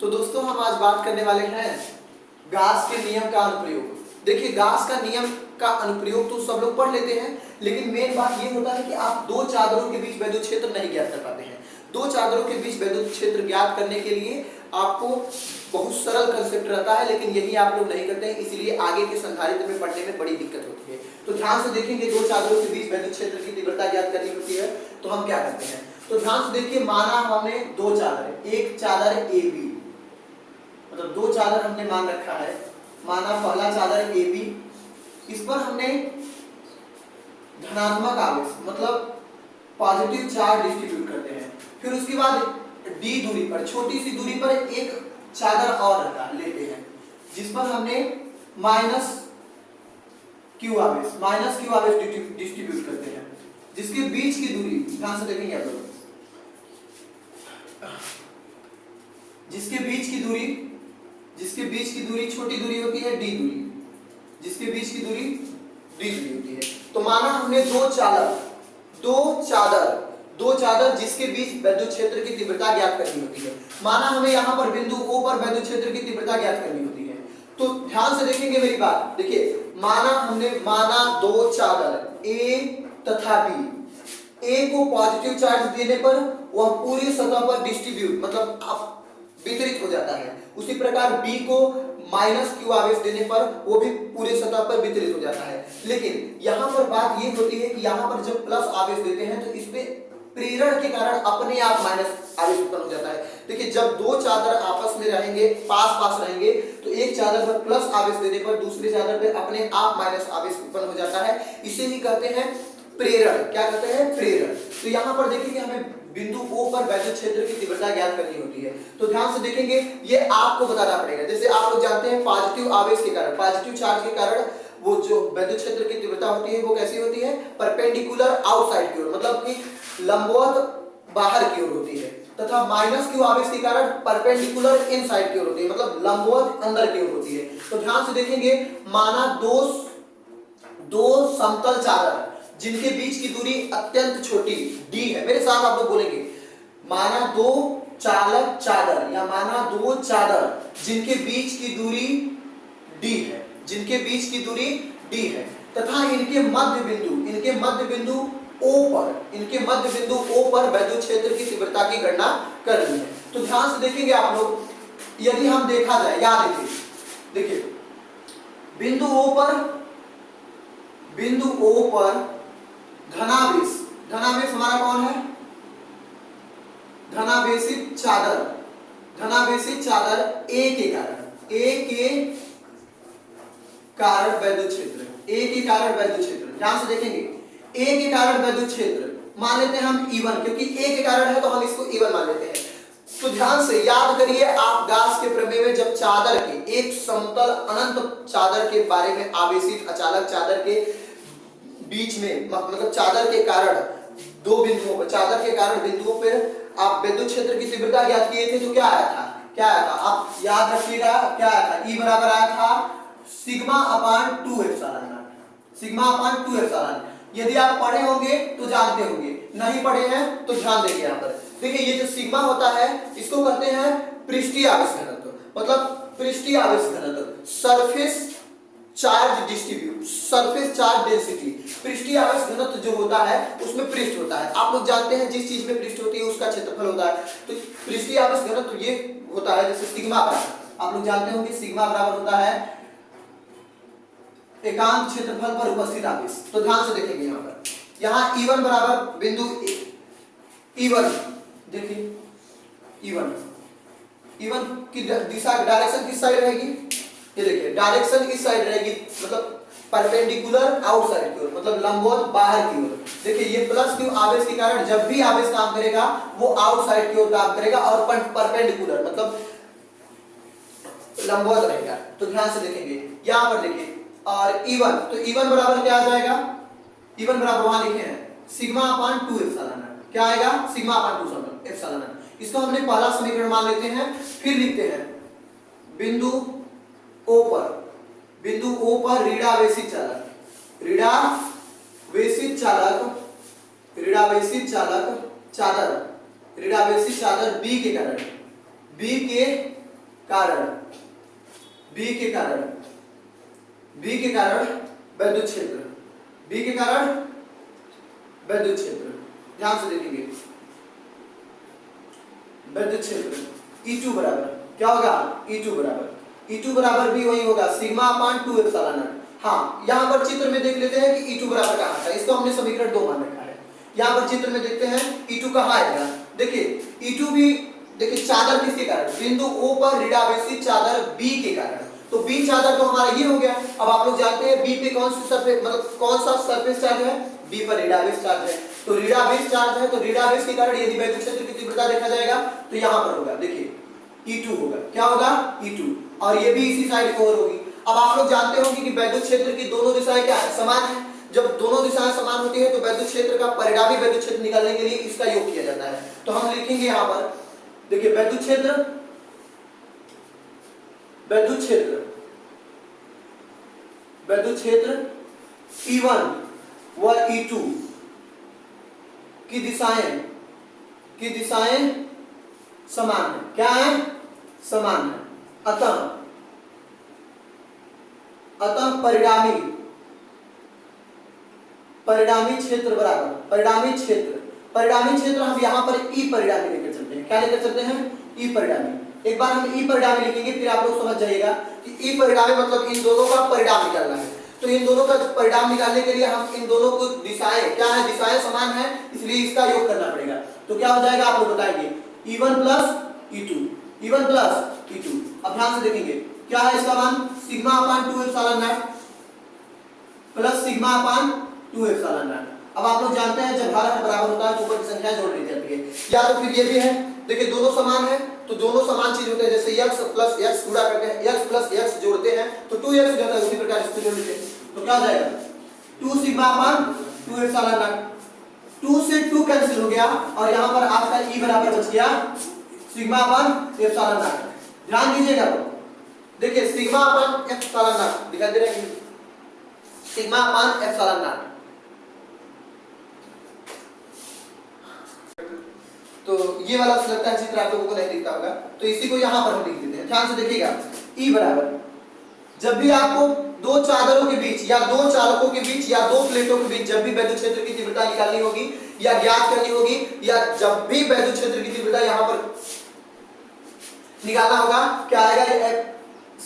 तो दोस्तों हम आज बात करने वाले हैं गाउस के नियम का अनुप्रयोग। देखिए गाउस का नियम का अनुप्रयोग तो सब लोग पढ़ लेते हैं, लेकिन मेन बात ये होता है कि आप दो चादरों के बीच वैद्युत क्षेत्र नहीं ज्ञात कर पाते हैं। दो चादरों के बीच वैद्युत क्षेत्र ज्ञात करने के लिए आपको बहुत सरल कंसेप्ट रहता है, लेकिन यही आप लोग नहीं करते हैं, इसलिए आगे के संधारित्र में पढ़ने में बड़ी दिक्कत होती है। तो ध्यान से देखेंगे, दो चादरों के बीच वैद्युत क्षेत्र की तीव्रता ज्ञात करनी होती है, तो हम क्या करते हैं। तो ध्यान से देखिए, माना हमने दो चादर, एक चादर ए बी, मतलब दो चादर हमने मान रखा है। माना पहला चादर ए बी, इस पर हमने धनात्मक आवेश मतलब पॉजिटिव चार्ज डिस्ट्रीब्यूट करते हैं। फिर उसके बाद डी दूरी पर, छोटी सी दूरी पर एक चादर और लेते हैं, जिस पर हमने माइनस क्यू आवेश डिस्ट्रीब्यूट करते हैं, जिसके बीच की दूरी, ध्यान से देखेंगे आप लोग, जिसके बीच की दूरी छोटी दूरी होती है डी दूरी, जिसके बीच की दूरी डी दूरी होती है। तो माना हमने दो चादर जिसके बीच वैद्युत क्षेत्र की तीव्रता ज्ञात करनी होती है। माना हमें यहाँ पर बिंदु O पर वैद्युत क्षेत्र की तीव्रता ज्ञात करनी होती है। तो ध्यान से देखेंगे मेरी बात, देखिए माना दो चादर A तथा B, A को पॉजिटिव चार्ज देने पर वह पूरी सतह पर डिस्ट्रीब्यूट मतलब वितरित हो जाता है। उसी प्रकार B को माइनस क्यू आवेश देने पर वो भी पूरे सतह पर वितरित हो जाता है। लेकिन यहाँ पर बात ये होती है कि यहाँ पर जब प्लस आवेश देते हैं तो इसमें प्रेरण के कारण अपने आप माइनस आवेश उत्पन्न हो जाता है। देखिए, जब दो चादर आपस में रहेंगे, पास रहेंगे, तो एक चादर पर प्लस आवेश देने पर दूसरे चादर पर अपने आप माइनस आवेश उत्पन्न हो जाता है। इसे ही कहते हैं प्रेरण। क्या कहते हैं? प्रेरण। तो यहाँ पर देखिए हमें बिंदु O पर वैद्युत क्षेत्र की तीव्रता ज्ञात करनी होती है। तो ध्यान से देखेंगे, ये आपको बताना पड़ेगा। जैसे आप लोग जानते हैं पॉजिटिव आवेश के कारण, पॉजिटिव चार्ज के कारण वो जो वैद्युत क्षेत्र की तीव्रता होती है वो कैसी होती है? परपेंडिकुलर आउटसाइड की ओर, मतलब कि लंबवत बाहर की ओर होती है, तथा माइनस क्यू आवेश के कारण परपेंडिकुलर इनसाइड की ओर होती है, मतलब लंबवत अंदर की ओर होती है। तो ध्यान से देखेंगे, माना दो समतल चादर जिनके बीच की दूरी अत्यंत छोटी d है, मेरे साथ आप लोग बोलेंगे, माना दो चालक चादर या माना दो चादर जिनके बीच की दूरी d है, तथा इनके मध्य बिंदु O पर वैद्युत क्षेत्र की तीव्रता की गणना करनी है। तो ध्यान से देखेंगे आप लोग, यदि हम देखा जाए, याद देखिए बिंदु O पर धनावेश हमारा कौन है? धनावेशित चादर A के कारण वैद्युत क्षेत्र, ध्यान से देखेंगे, A के कारण वैद्युत क्षेत्र मान लेते हैं हम E1, क्योंकि A के कारण है तो हम इसको E1 मान लेते हैं। तो ध्यान से याद करिए, आप गाउस के प्रमेय में जब चादर के एक समतल अनंत चादर के बारे में आवेशित अचालक चादर के बीच में, मतलब चादर के कारण दो बिंदुओं पर, चादर के कारण बिंदुओं पर आप वैद्युत क्षेत्र की तीव्रता ज्ञात किए थे, तो क्या आया था? आप याद रखिएगा, क्या आया था? E बराबर आया था सिग्मा अपान 2 एप्सिलॉन। यदि आप पढ़े होंगे तो जानते होंगे, नहीं पढ़े हैं तो ध्यान देंगे। यहाँ पर देखिए, ये जो सिग्मा होता है इसको कहते हैं पृष्ठीय आवेश घनत्व, मतलब पृष्ठीय आवेश घनत्व, सरफेस चार्ज डेंसिटी। पृष्ठीय आवेश घनत्व जो होता है उसमें पृष्ठ होता है, आप लोग जानते हैं जिस चीज में पृष्ठ होती है उसका क्षेत्रफल होता है। तो पृष्ठीय आवेश घनत्व ये होता है, जैसे सिग्मा बराबर, आप लोग जानते होंगे सिग्मा बराबर होता है एकांक क्षेत्रफल पर उपस्थित आवेश। तो ध्यान से देखेंगे, यहाँ E1 बराबर बिंदु E1, देखिए E1 की दिशा, डायरेक्शन किस साइड रहेगी? ये देखिए, डायरेक्शन इस साइड रहेगी, मतलब परपेंडिकुलर आउटसाइड की ओर, मतलब लंबवत बाहर की ओर। देखिए, ये प्लस क्यू आवेश के कारण जब भी आवेश काम करेगा वो आउटसाइड की ओर काम करेगा और परपेंडिकुलर मतलब लंबवत रहेगा। तो ध्यान से देखेंगे, यहाँ पर देखिए, और E1, तो E1 बराबर क्या आ जाएगा? E1 बराबर वहां लिखे हैं सिग्मा अपान 2 एप्सिलॉन। क्या आएगा? सिग्मा अपान 2 एप्सिलॉन। इसको हमने पहला समीकरण मान लेते हैं। फिर लिखते हैं बिंदु O पर ऋणावेशित चादर B के कारण, B के कारण बी के कारण विद्युत क्षेत्र, बी के कारण विद्युत क्षेत्र, ध्यान से देखेंगे विद्युत क्षेत्र E2 बराबर क्या होगा, E2 बराबर भी वही होगा सिग्मा अपान 2 एप्सिलॉन नॉट। हाँ, यहाँ पर चित्र में देख लेते हैं कि E2 बराबर कहाँ था, इसको हमने समीकरण 2 मान रखा है। यहाँ पर चित्र में देखते हैं E2 कहाँ आएगा, देखिए E2 भी देखिए चादर किसके कारण, बिंदु O पर ऋणावेशित चादर B के कारण, तो B चादर तो हमारा ये हो गया। अब आप लोग जानते हैं B पे कौन सी सरफेस मतलब कौन सा सरफेस चार्ज है, B पर ऋणावेश चार्ज है, तो ऋणावेश चार्ज है तो ऋणावेश के कारण यदि विद्युत क्षेत्र की तीव्रता देखा जाएगा तो यहाँ पर होगा, देखिए E2 होगा, क्या होगा E2, और ये भी इसी साइड कवर होगी। अब आप लोग जानते होंगे कि विद्युत क्षेत्र की दोनों दिशाएं क्या है, समान है। जब दोनों दिशाएं समान होती है तो विद्युत क्षेत्र का परिणामी विद्युत क्षेत्र निकालने के लिए इसका योग किया जाता है। तो हम लिखेंगे यहाँ पर देखिए विद्युत क्षेत्र E1 व E2 की दिशाएं समान है, क्या है, समान है। अतः परिणामी क्षेत्र बराबर परिणामी क्षेत्र हम यहाँ पर ई परिणामी लेकर चलते हैं, क्या लेकर चलते हैं, ई परिणामी। एक बार हम ई परिणामी लिखेंगे फिर आप लोग समझ जाइएगा कि ई परिणामी मतलब इन दोनों का परिणाम निकालना है। तो इन दोनों का परिणाम निकालने के लिए हम इन दोनों को दिशाएं क्या है, दिशाएं समान है, इसलिए इसका योग करना पड़ेगा। तो क्या हो जाएगा आप लोग बताएंगे, E1 प्लस E2। अब ध्यान से देखेंगे क्या है इसका मान, sigma upon 2 epsilon not plus sigma upon 2 epsilon not. अब आप लोग जानते हैं जब भार बराबर होता है तो ऊपर की संख्या जोड़ दी जाती है, या तो फिर ये भी है, देखिए दोनों समान है तो दोनों समान चीज होते हैं, जैसे x प्लस x गुणा करते हैं, x प्लस x जोड़ते हैं तो 2x हो जाता है, उसी प्रकार इसको जोड़ लेते हैं तो क्या हो जाएगा 2 सिग्मा अपान 2 एप्सिलॉन नॉट। 2 से 2 कैंसिल हो गया और यहाँ पर आपका E बराबर बच गया सिग्मा अपान एप्सिलॉन नॉट। ध्यान दीजिएगा, देखिए सिग्मा अपान एप्सिलॉन नॉट दिखाई दे रहा है, सिग्मा अपान एप्सिलॉन नॉट। तो ये वाला लगता है चित्र आप लोगों को नहीं दिखता होगा, तो इसी को यहाँ पर हम लिख देते हैं। ध्यान से देखिएगा, E बराबर जब भी आपको दो चादरों के बीच या दो चालकों के बीच या दो प्लेटों के बीच जब भी विद्युत क्षेत्र की तीव्रता निकालनी होगी या ज्ञात करनी होगी, या जब भी विद्युत क्षेत्र की तीव्रता यहाँ पर निकालना होगा, क्या आएगा,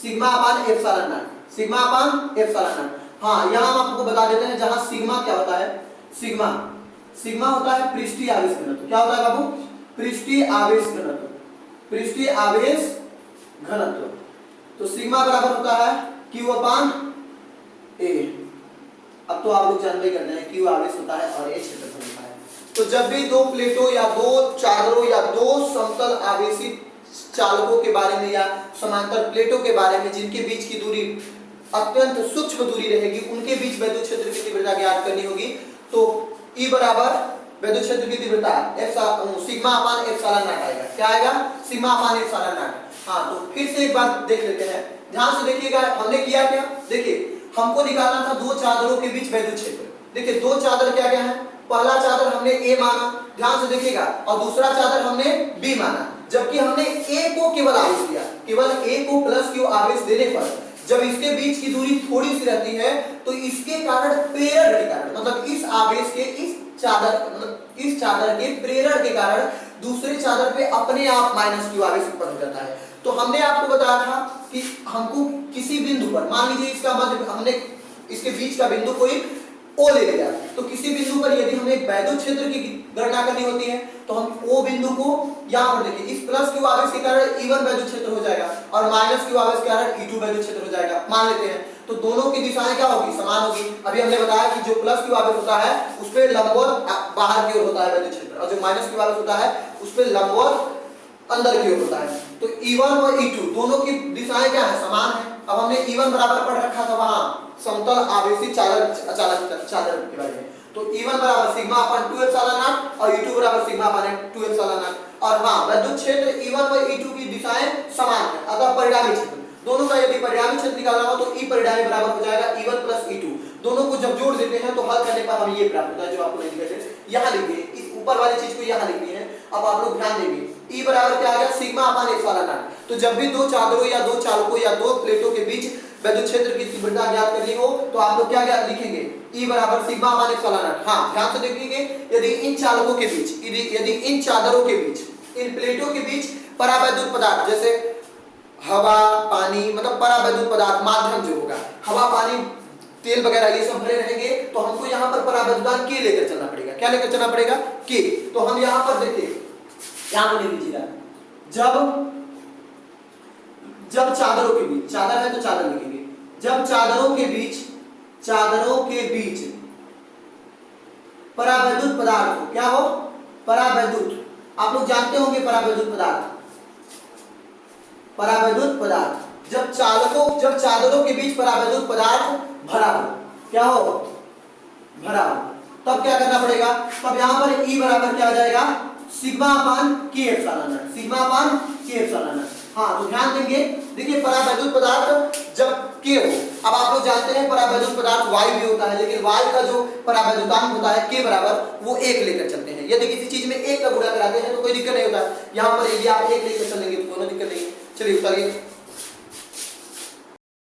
sigma upon epsilon not, sigma upon epsilon not. हाँ, यहाँ हम आपको बता देते हैं जहां सिग्मा क्या होता है, सिग्मा होता है पृष्ठीय आवेश घनत्व। क्या होता है बाबू, पृष्ठीय आवेश घनत्व। तो सिग्मा बराबर होता है Q अपान A। अब तो आप लोग जानते ही करते हैं Q आवेश होता है और A क्षेत्रफल होता है। तो जब भी दो प्लेटों या दो चादरों या दो समतल आवेशित चालकों के बारे में या समांतर प्लेटों के बारे में जिनके बीच की दूरी अत्यंत सूक्ष्म दूरी रहेगी, उनके बीच विद्युत क्षेत्र की तीव्रता ज्ञात करनी होगी, तो E बराबर विद्युत क्षेत्र की तीव्रता सिग्मा अपान एप्सिलॉन नॉट आएगा। क्या आएगा, सिग्मा अपान एप्सिलॉन नॉट। हाँ, तो फिर से एक बार देख लेते हैं, ध्यान से देखिएगा हमने किया क्या, देखिए हमको निकालना था दो चादरों के बीच विद्युत क्षेत्र। देखिए दो चादर क्या क्या है, पहला चादर हमने A माना, ध्यान से देखिएगा, और दूसरा चादर हमने B माना, जबकि हमने A को केवल आवेश दिया, केवल A को प्लस Q आवेश देने पर जब इसके बीच की दूरी थोड़ी सी रहती है तो इसके कारण प्रेरण के कारण मतलब इस आवेश के इस चादर के प्रेरण के कारण दूसरे चादर पे अपने आप माइनस Q आवेश उत्पन्न हो जाता है। तो हमने आपको बताया था कि हमको किसी बिंदु पर, मान लीजिए इसका मध्य हमने इसके बीच का बिंदु कोई O ले लिया, तो किसी बिंदु पर यदि हमें विद्युत क्षेत्र की गणना करनी होती है तो हम O बिंदु को यहाँ पर देखिए, इस प्लस Q आवेश के कारण E1 विद्युत क्षेत्र हो जाएगा और माइनस Q आवेश के कारण E2 विद्युत क्षेत्र हो जाएगा, मान लेते हैं। तो दोनों की दिशाएं क्या होगी, समान होगी। अभी हमने बताया कि जो प्लस Q आवेश होता है उस पे लंबवत बाहर की ओर होता है विद्युत क्षेत्र, और जो माइनस Q आवेश होता है उस पे लंबवत अंदर की ओर होता है। तो E1 और E2 दोनों की दिशाएं क्या है, समान है। अब हमने E1 बराबर पढ़ रखा था वहां समतल आवेशित चादर के बारे में, तो E1 बराबर सिग्मा अपान 2 एप्सिलॉन नॉट और E2 बराबर सिग्मा अपान 2 एप्सिलॉन नॉट। और हां, विद्युत क्षेत्र E1 और E2 की दिशाएं समान है, अतः परिणामी क्षेत्र दोनों का यदि परिणामी क्षेत्र निकालना हो तो E परिणामी बराबर हो जाएगा E1 प्लस E2। दोनों को जब जोड़ देते हैं तो हल करने पर हमें ये प्राप्त होता है जो आपको नहीं लिखा है, यहां लिखिए, इस ऊपर वाली चीज को यहां लिखनी है। अब आप लोग ध्यान देंगे, E बराबर क्या आ गया, सिग्मा अपान एप्सिलॉन नॉट। तो जब भी दो चादरों या दो चालकों या दो प्लेटों के बीच वैद्युत क्षेत्र की तीव्रता ज्ञात करनी हो तो आप लोग क्या ज्ञात लिखेंगे, E बराबर सिग्मा अपान एप्सिलॉन नॉट। हाँ ध्यान से देखिए, यदि इन चालकों के बीच, यदि इन चादरों के बीच, इन प्लेटों के बीच परावैद्युत पदार्थ जैसे हवा पानी, मतलब परावैद्युत पदार्थ माध्यम जो होगा, हवा पानी तेल वगैरह ये सब भरे रहेंगे, तो हमको यहाँ पर परावैद्युतांक के लेकर चलना पड़ेगा। क्या लेकर चलना पड़ेगा, के। तो हम यहाँ पर देखिए, यहाँ पर लिख लीजिएगा, जब चादरों के बीच, चादर है तो चादर लिखेंगे, जब चादरों के बीच परावैद्युत पदार्थ हो, क्या हो, परावैद्युत, आप लोग जानते होंगे परावैद्युत पदार्थ, जब चादरों के बीच परावैद्युत पदार्थ भरा हो, क्या हो, भरा हो, तब क्या करना पड़ेगा, तब यहां पर E बराबर क्या आ जाएगा, सिग्मा अपान के एप्सिलॉन नॉट, सिग्मा अपान के एप्सिलॉन नॉट। हाँ तो ध्यान देंगे, देखिए परावैद्युत पदार्थ जब के हो, अब आप लोग जानते हैं परावैद्युत पदार्थ वायु भी होता है, लेकिन वायु का जो परावैद्युतांक होता है के बराबर वो 1 लेकर चलते हैं। यदि किसी चीज में 1 का गुणा कराते हैं तो कोई दिक्कत नहीं होता, यहाँ पर यदि आप 1 लेकर चलेंगे तो कोई दिक्कत नहीं। चलिए उतारिए।